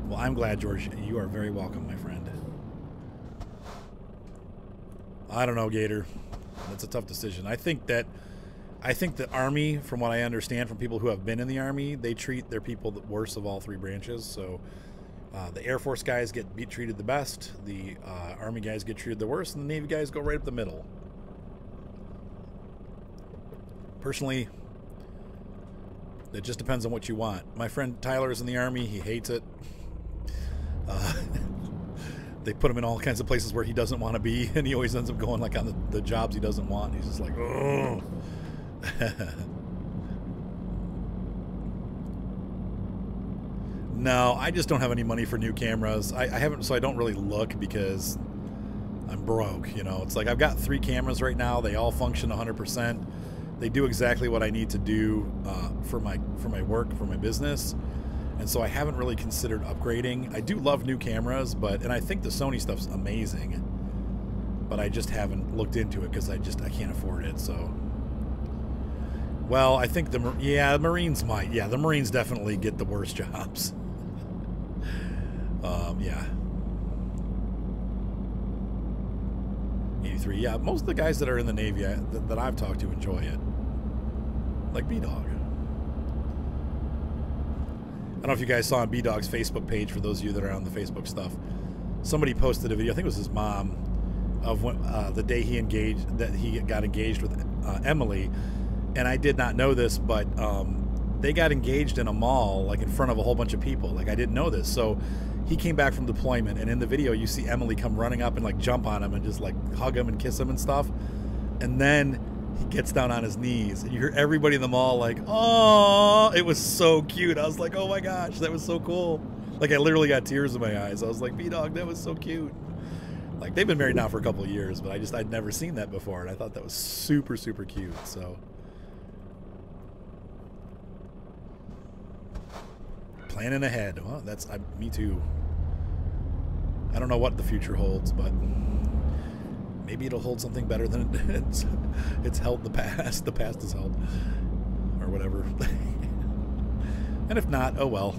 Well, I'm glad, George. You are very welcome, my friend. I don't know, Gator. That's a tough decision. I think the Army, from what I understand from people who have been in the Army, they treat their people the worst of all 3 branches. So the Air Force guys get treated the best, the Army guys get treated the worst, and the Navy guys go right up the middle. Personally, it just depends on what you want. My friend Tyler is in the Army. He hates it. They put him in all kinds of places where he doesn't want to be, and he always ends up going like on the jobs he doesn't want. He's just like, oh. No, I just don't have any money for new cameras. I haven't, so I don't really look because I'm broke, you know. It's like I've got 3 cameras right now. They all function 100%. They do exactly what I need to do for my work, for my business. And so I haven't really considered upgrading. I do love new cameras, and I think the Sony stuff's amazing. But I just haven't looked into it because I can't afford it, so. Well, I think the Marines might. Yeah, the Marines definitely get the worst jobs. Yeah. 83. Yeah, most of the guys that are in the Navy that I've talked to enjoy it. Like B-Dog. I don't know if you guys saw on B-Dog's Facebook page, for those of you that are on the Facebook stuff. Somebody posted a video, I think it was his mom, of when, the day he got engaged with Emily. And I did not know this, but they got engaged in a mall, like in front of a whole bunch of people. Like, I didn't know this. So he came back from deployment, and in the video you see Emily come running up and like jump on him and just like hug him and kiss him and stuff. And then he gets down on his knees, and you hear everybody in the mall like, oh, it was so cute. I was like, oh my gosh, that was so cool. Like, I literally got tears in my eyes. I was like, B-Dog, that was so cute. Like, they've been married now for a couple of years, but I'd never seen that before, and I thought that was super, super cute. So planning ahead. Well, me too. I don't know what the future holds, but maybe it'll hold something better than it's held the past. The past is held, or whatever. And if not, oh well.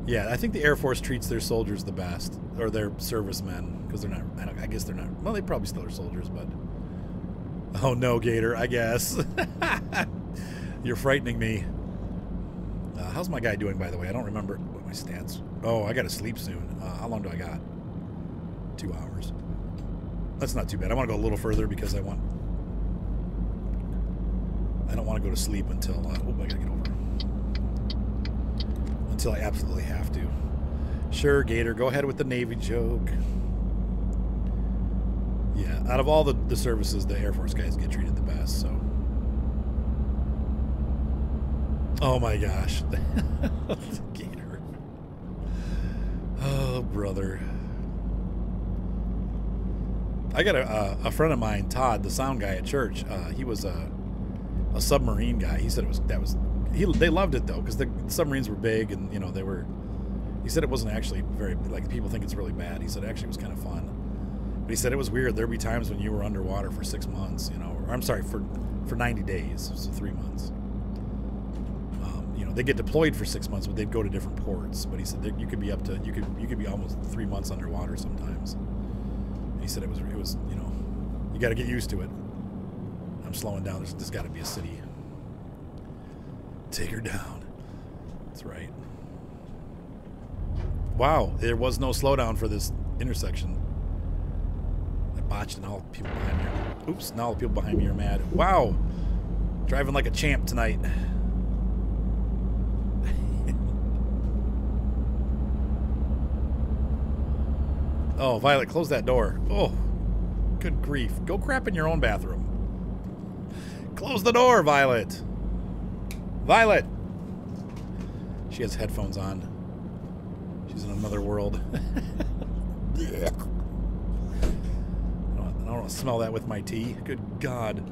Yeah, I think the Air Force treats their soldiers the best, or their servicemen, because they're not. I guess they're not. Well, they probably still are soldiers, but. Oh no, Gator! I guess you're frightening me. How's my guy doing, by the way? I don't remember what my stats. Oh, I got to sleep soon. How long do I got? 2 hours. That's not too bad. I want to go a little further because I don't want to go to sleep until. I gotta get over. Until I absolutely have to. Sure, Gator, go ahead with the Navy joke. Yeah, out of all the services, the Air Force guys get treated the best, so. Oh my gosh. Gator. Oh, brother. I got a friend of mine, Todd, the sound guy at church. He was a submarine guy. He said they loved it though, because the submarines were big, and you know he said it wasn't actually very, like, people think it's really bad. He said actually it was kind of fun, but he said it was weird. There'd be times when you were underwater for 6 months, you know, or I'm sorry, for 90 days, so 3 months. You know, they get deployed for 6 months, but they'd go to different ports. But he said you could be almost 3 months underwater sometimes. And he said it was you know, you got to get used to it. I'm slowing down. There's got to be a city. Take her down. That's right. Wow, there was no slowdown for this intersection. I botched, and all the people behind me are... Oops, now all the people behind me are mad. Wow, driving like a champ tonight. Oh, Violet, close that door. Oh, good grief. Go crap in your own bathroom. Close the door, Violet. Violet! She has headphones on. She's in another world. I don't want to smell that with my tea. Good God.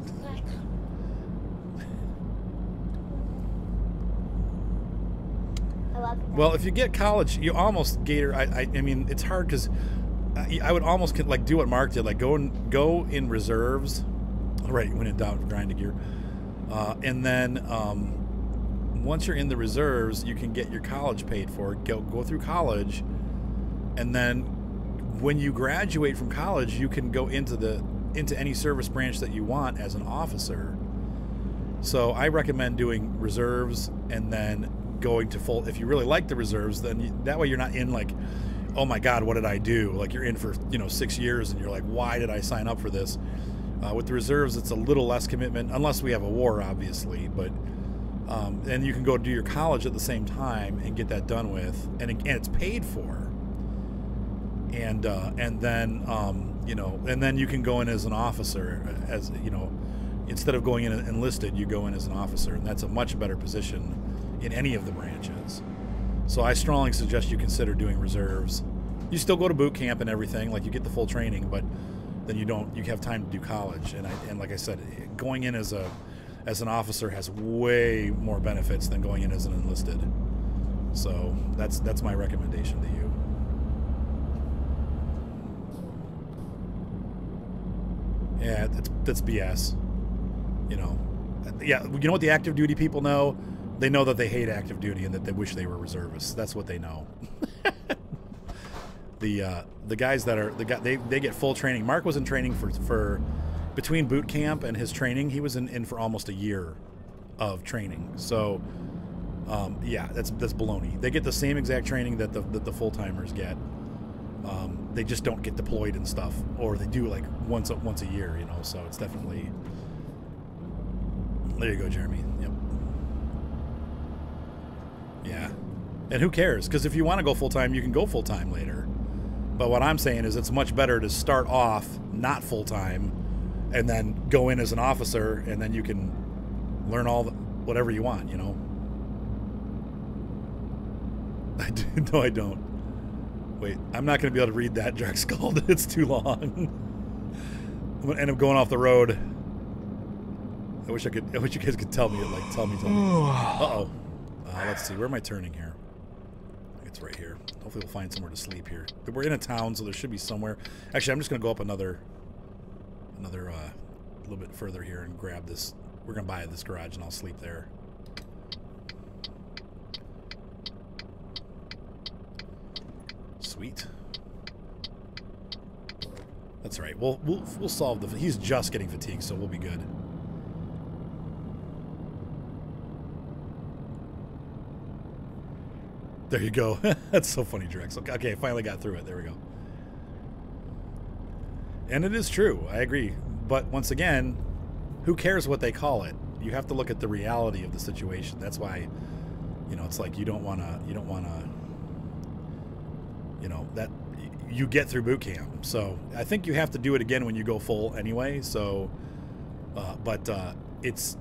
Well, if you get college, you almost, Gator, I mean, it's hard because I would almost like do what Mark did, like go in reserves, right, when in doubt, grind to gear, and then once you're in the reserves, you can get your college paid for. Go through college, and then when you graduate from college, you can go into any service branch that you want as an officer. So I recommend doing reserves and then going to full. If you really like the reserves, then that way you're not in like, oh my God, what did I do? Like you're in for 6 years and you're like, why did I sign up for this? With the reserves, it's a little less commitment, unless we have a war, obviously. But and you can go do your college at the same time and get that done with, and it's paid for. And then and then you can go in as an officer, as instead of going in enlisted, you go in as an officer, and that's a much better position in any of the branches. So I strongly suggest you consider doing reserves. You still go to boot camp and everything, like you get the full training, but then you have time to do college. And like I said, going in as an officer has way more benefits than going in as an enlisted. So that's my recommendation to you. Yeah, that's BS. You know, yeah. You know what the active duty people know? They know that they hate active duty and that they wish they were reservists. That's what they know. The guys that are they get full training. Mark was in training for between boot camp and his training. He was in for almost a year of training. So yeah, that's baloney. They get the same exact training that the full timers get. They just don't get deployed and stuff, or they do like once a year, you know. So it's definitely. There you go, Jeremy. Yep. Yeah, and who cares? Because if you want to go full time, you can go full time later. But what I'm saying is, it's much better to start off not full time, and then go in as an officer, and then you can learn whatever you want, you know. No, I don't. Wait, I'm not going to be able to read that, Drexcald. It's too long. I'm going to end up going off the road. I wish you guys could tell me. Like, tell me. Uh-oh. Let's see. Where am I turning here? I think it's right here. Hopefully we'll find somewhere to sleep here. We're in a town, so there should be somewhere. Actually, I'm just going to go up another little bit further here and grab this. We're going to buy this garage, and I'll sleep there. Sweet. That's right. We'll solve the. He's just getting fatigued, so we'll be good. There you go. That's so funny, Drex. Okay, I finally got through it. There we go. And it is true. I agree. But once again, who cares what they call it? You have to look at the reality of the situation. That's why, you know, it's like you don't want to, you know, that you get through boot camp. So I think you have to do it again when you go full anyway. So, but it's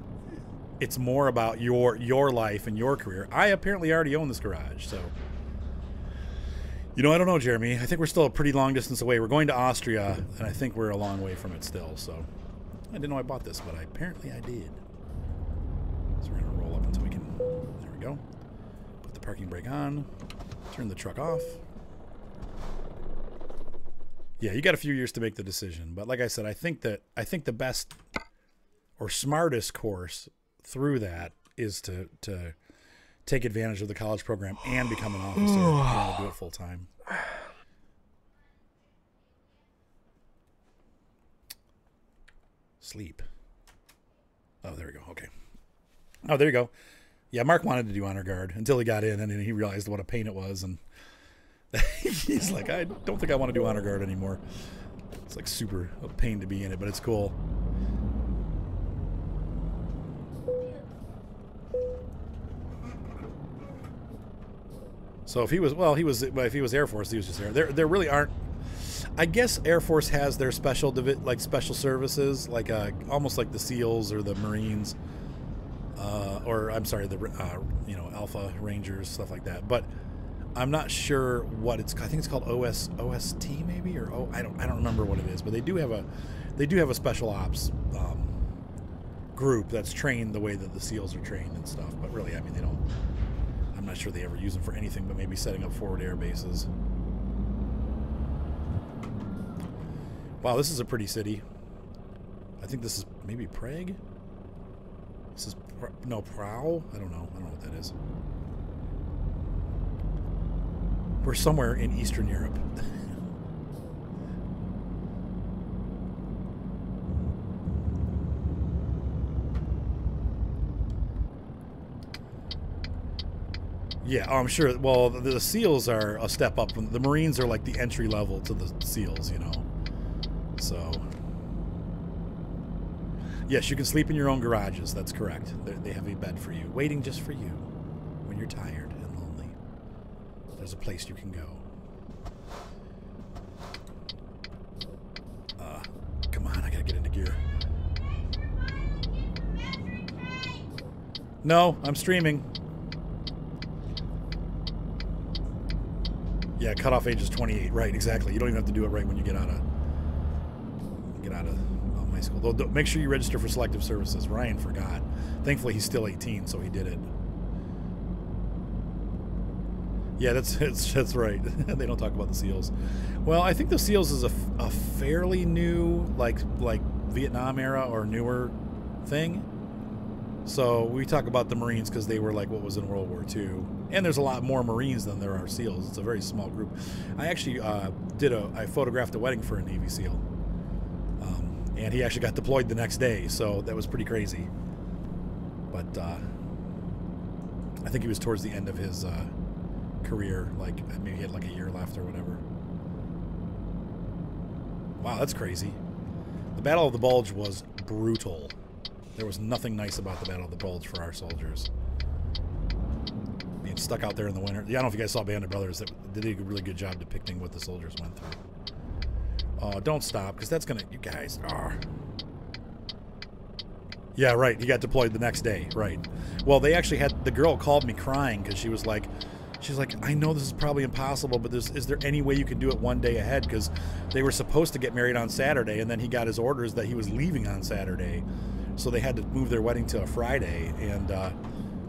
more about your life and your career. I apparently already own this garage, so you know, I don't know, Jeremy. I think we're still a pretty long distance away. We're going to Austria, and I think we're a long way from it still. So I didn't know I bought this, but apparently I did. So we're gonna roll up until we can. There we go. Put the parking brake on. Turn the truck off. Yeah, you got a few years to make the decision, but like I said, I think the best or smartest course through that is to take advantage of the college program and become an officer if you want to do it full time. Sleep. Oh, there we go. Okay. Oh, there you go. Yeah, Mark wanted to do honor guard until he got in, and then he realized what a pain it was, and he's like, I don't think I want to do honor guard anymore. It's like super a pain to be in it, but it's cool. So if he was, well, if he was Air Force, he was just there really aren't. I guess Air Force has their special special services, like almost like the SEALs or the Marines, or I'm sorry, the Alpha Rangers, stuff like that. But I'm not sure what it's. I think it's called OST maybe, or I don't remember what it is. But they do have a special ops group that's trained the way that the SEALs are trained and stuff. But really, I mean, they don't. I'm not sure they ever use them for anything, but maybe setting up forward air bases. Wow, this is a pretty city. I think this is maybe Prague. This is no Prau. I don't know what that is. We're somewhere in Eastern Europe. Yeah, I'm sure. Well, the SEALs are a step up. The Marines are like the entry level to the SEALs, you know. So, yes, you can sleep in your own garages. That's correct. They have a bed for you, waiting just for you when you're tired and lonely. There's a place you can go. Come on, I gotta get into gear. No, I'm streaming. Yeah, cutoff age is 28. Right, exactly. You don't even have to do it right when you get out of high school. Though, make sure you register for selective services. Ryan forgot. Thankfully, he's still 18, so he did it. Yeah, that's right. They don't talk about the SEALs. Well, I think the SEALs is a fairly new, like Vietnam era or newer thing. So we talk about the Marines because they were like what was in World War II. And there's a lot more Marines than there are SEALs. It's a very small group. I actually I photographed a wedding for a Navy SEAL. And he actually got deployed the next day, so that was pretty crazy. But I think he was towards the end of his career, like maybe he had like a year left or whatever. Wow, that's crazy. The Battle of the Bulge was brutal. There was nothing nice about the Battle of the Bulge for our soldiers. Being stuck out there in the winter. Yeah, I don't know if you guys saw Band of Brothers. They did a really good job depicting what the soldiers went through. Oh, don't stop, because that's gonna... You guys are... Yeah, right. He got deployed the next day. Right. Well, they actually had... The girl called me crying, because she was like... She's like, I know this is probably impossible, but is there any way you can do it one day ahead? Because they were supposed to get married on Saturday, and then he got his orders that he was leaving on Saturday. So they had to move their wedding to a Friday, and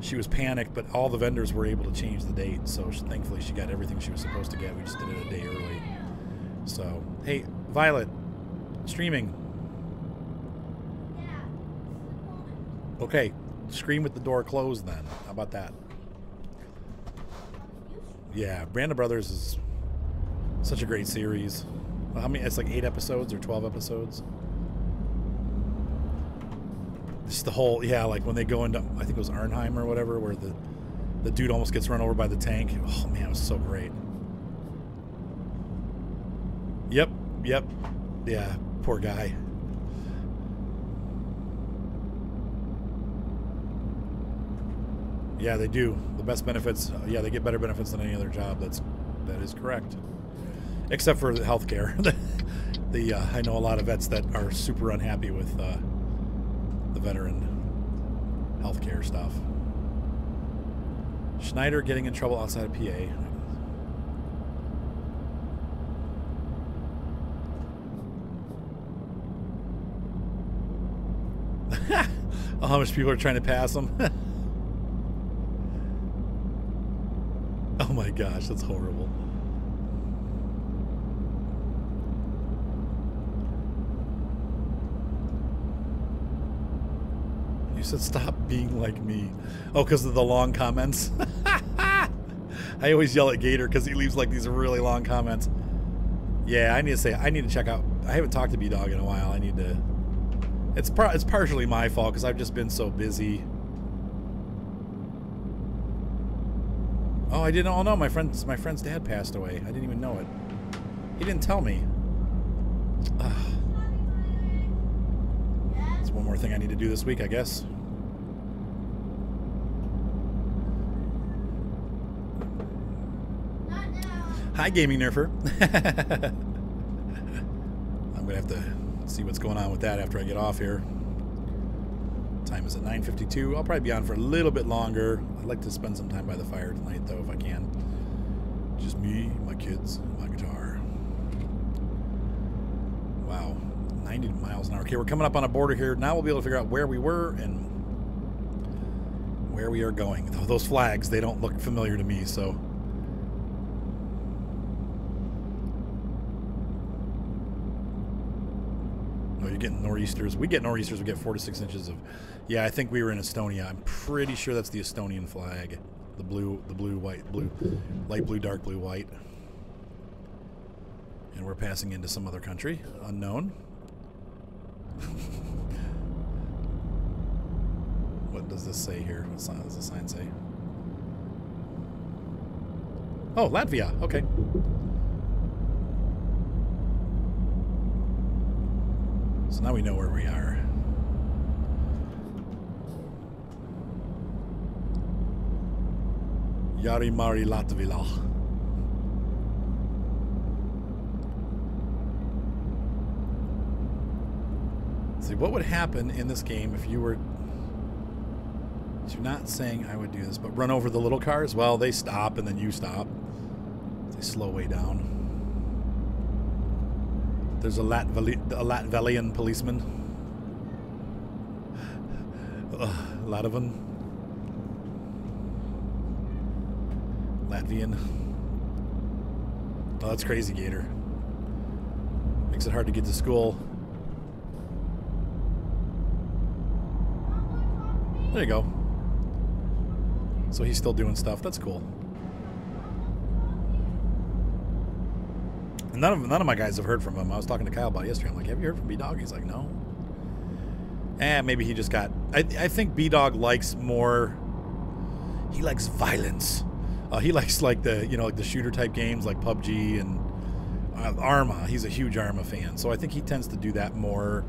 she was panicked, but all the vendors were able to change the date. So thankfully, she got everything she was supposed to get. We just did it a day early. So, hey, Violet, streaming. Yeah. Okay, scream with the door closed then. How about that? Yeah, Band of Brothers is such a great series. Well, how many? It's like 8 episodes or 12 episodes. Just the whole, yeah, like when they go into, I think it was Arnhem or whatever, where the dude almost gets run over by the tank. Oh man, it was so great. Yep. Yeah, poor guy. Yeah, they do. The best benefits, yeah, they get better benefits than any other job. That is correct. Except for the healthcare. I know a lot of vets that are super unhappy with the veteran healthcare stuff. Schneider getting in trouble outside of PA. Oh, how much people are trying to pass them? Oh my gosh, that's horrible. You said stop being like me. Oh, because of the long comments? I always yell at Gator because he leaves like these really long comments. Yeah, I need to check out. I haven't talked to B-Dog in a while. I need to. It's partially my fault because I've just been so busy. Oh, I didn't. Oh no, my friend's dad passed away. I didn't even know it. He didn't tell me. That's one more thing I need to do this week, I guess. Not now. Hi, Gaming Nerfer. I'm gonna have to see what's going on with that after I get off here. Time is at 9:52. I'll probably be on for a little bit longer. I'd like to spend some time by the fire tonight, though, if I can. Just me, my kids, and my guitar. Wow, 90 miles an hour. Okay, we're coming up on a border here. Now we'll be able to figure out where we were and where we are going. Those flags, they don't look familiar to me, so... You're getting nor'easters. We get nor'easters. We get 4 to 6 inches of. Yeah, I think we were in Estonia. I'm pretty sure that's the Estonian flag. The blue, white, blue, light blue, dark blue, white. And we're passing into some other country, unknown. What does this say here? What does the sign say? Oh, Latvia. Okay. So now we know where we are. Yari Mari Latvila. See, what would happen in this game if you were... So you're not saying I would do this, but run over the little cars? Well, they stop and then you stop. They slow way down. There's a Latvian policeman. A lot of them. Latvian. Oh, that's crazy, Gator. Makes it hard to get to school. There you go. So he's still doing stuff. That's cool. And none of my guys have heard from him. I was talking to Kyle about it yesterday. I'm like, have you heard from B-Dog? He's like, no. Maybe he just got... I think B-Dog likes more... He likes violence. He likes like the, you know, like the shooter type games like PUBG and Arma. He's a huge Arma fan. So I think he tends to do that more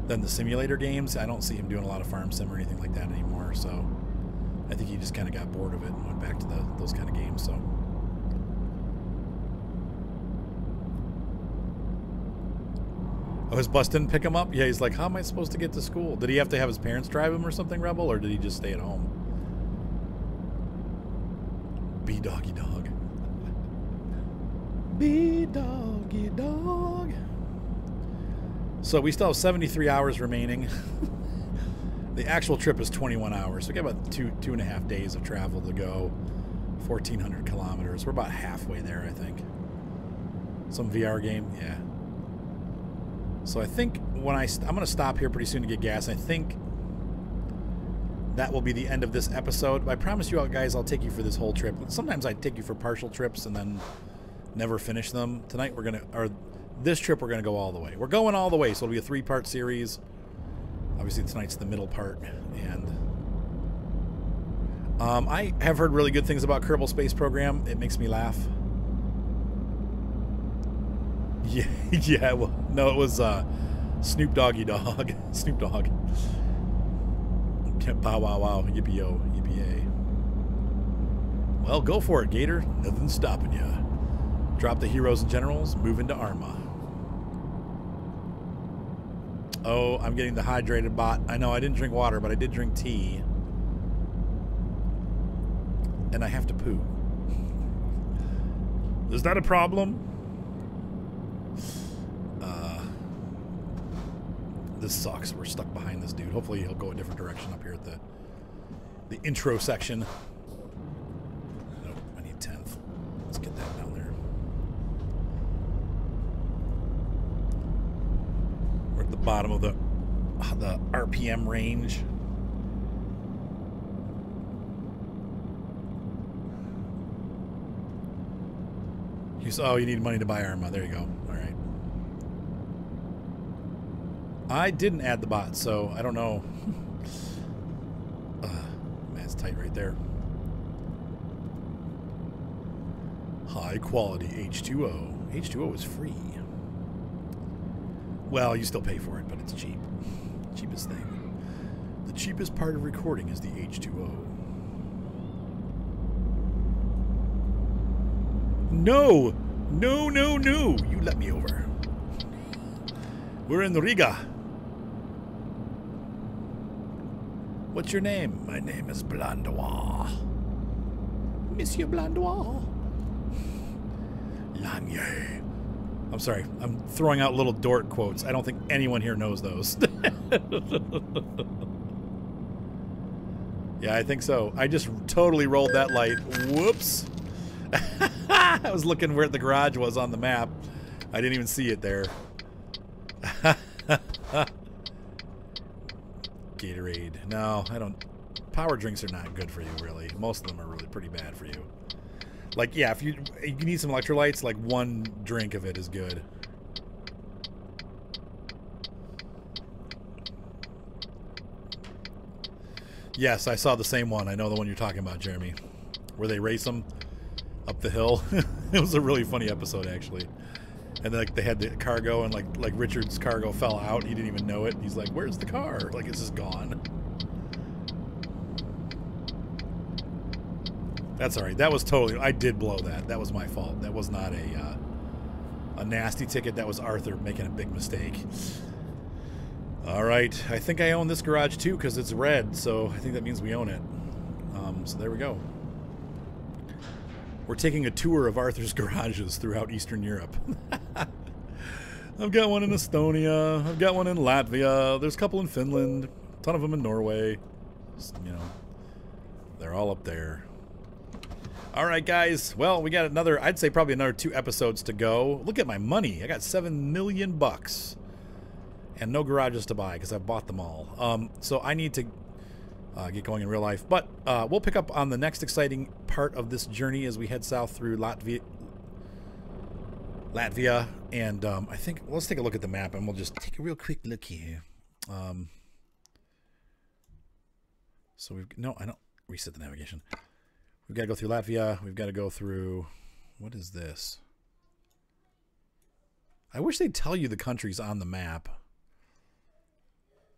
than the simulator games. I don't see him doing a lot of farm sim or anything like that anymore. So I think he just kind of got bored of it and went back to those kind of games. So... Oh, his bus didn't pick him up? Yeah, he's like, how am I supposed to get to school? Did he have to have his parents drive him or something, Rebel? Or did he just stay at home? B-Doggy Dog. B-Doggy Dog. So we still have 73 hours remaining. The actual trip is 21 hours. So we got about two and a half days of travel to go. 1,400 kilometers. We're about halfway there, I think. Some VR game? Yeah. So I think when I'm going to stop here pretty soon to get gas. I think that will be the end of this episode. I promise you guys I'll take you for this whole trip. Sometimes I take you for partial trips and then never finish them. Tonight we're going to, or this trip we're going to go all the way. We're going all the way, so it'll be a 3-part series. Obviously tonight's the middle part. And I have heard really good things about Kerbal Space Program. It makes me laugh. Yeah, yeah. Well, no, it was Snoop Doggy Dog. Snoop Dogg. Bow wow wow. Yippee yo. Yippee yay. Well, go for it, Gator. Nothing's stopping ya. Drop the heroes and generals. Move into Arma. Oh, I'm getting the hydrated bot. I know I didn't drink water, but I did drink tea. And I have to poo. Is that a problem? This sucks. We're stuck behind this dude. Hopefully he'll go a different direction up here at the intro section. Nope, I need 10th. Let's get that down there. We're at the bottom of the RPM range. Oh, you need money to buy Arma. There you go. All right. I didn't add the bot, so I don't know. Man, it's tight right there. High quality H2O. H2O is free. Well, you still pay for it, but it's cheap. Cheapest thing. The cheapest part of recording is the H2O. No! No, no, no! You let me over. We're in Riga. What's your name? My name is Blandois. Monsieur Blandois. Lanye. I'm sorry. I'm throwing out little dork quotes. I don't think anyone here knows those. Yeah, I think so. I just totally rolled that light. Whoops. I was looking where the garage was on the map. I didn't even see it there. Gatorade. No, I don't. Power drinks are not good for you, really. Most of them are really pretty bad for you. Like, yeah, if you need some electrolytes, like one drink of it is good. Yes, I saw the same one. I know the one you're talking about, Jeremy. Where they race them up the hill. It was a really funny episode, actually. And like they had the cargo, and like Richard's cargo fell out. He didn't even know it. He's like, "Where's the car? Like, it's just gone." That's all right. That was totally. I did blow that. That was my fault. That was not a nasty ticket. That was Arthur making a big mistake. All right. I think I own this garage too because it's red. So I think that means we own it. So there we go. We're taking a tour of Arthur's garages throughout Eastern Europe. I've got one in Estonia. I've got one in Latvia. There's a couple in Finland. A ton of them in Norway. You know, they're all up there. All right, guys. Well, we got another, I'd say probably another 2 episodes to go. Look at my money. I got $7 million. And no garages to buy because I've bought them all. So I need to get going in real life. But we'll pick up on the next exciting part of this journey as we head south through Latvia. And I think, let's take a look at the map and we'll just take a real quick look here. So we've, no, I don't reset the navigation. We've got to go through Latvia. We've got to go through, what is this? I wish they'd tell you the countries on the map.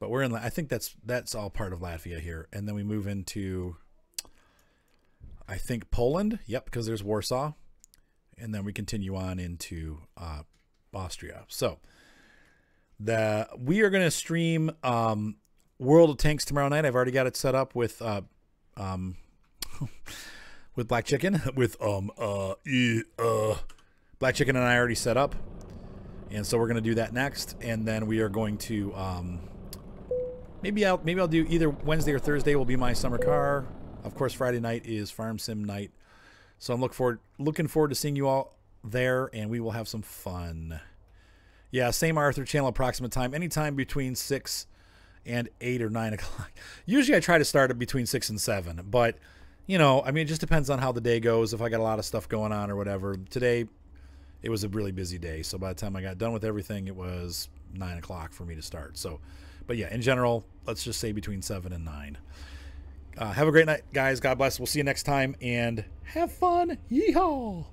But we're in, I think that's all part of Latvia here. And then we move into, I think, Poland. Yep, because there's Warsaw. And then we continue on into Austria. So we are going to stream World of Tanks tomorrow night. I've already got it set up with with Black Chicken. With Black Chicken and I already set up. And so we're going to do that next. And then we are going to maybe I'll do either Wednesday or Thursday will be my summer car. Of course, Friday night is Farm Sim night. So I'm looking forward to seeing you all there, and we will have some fun. Yeah, same Arthur channel approximate time, anytime between 6 and 8 or 9 o'clock. Usually I try to start at between 6 and 7, but, you know, I mean, it just depends on how the day goes, if I got a lot of stuff going on or whatever. Today, it was a really busy day, so by the time I got done with everything, it was 9 o'clock for me to start. So, but yeah, in general, let's just say between 7 and 9. Have a great night, guys. God bless. We'll see you next time, and have fun. Yeehaw!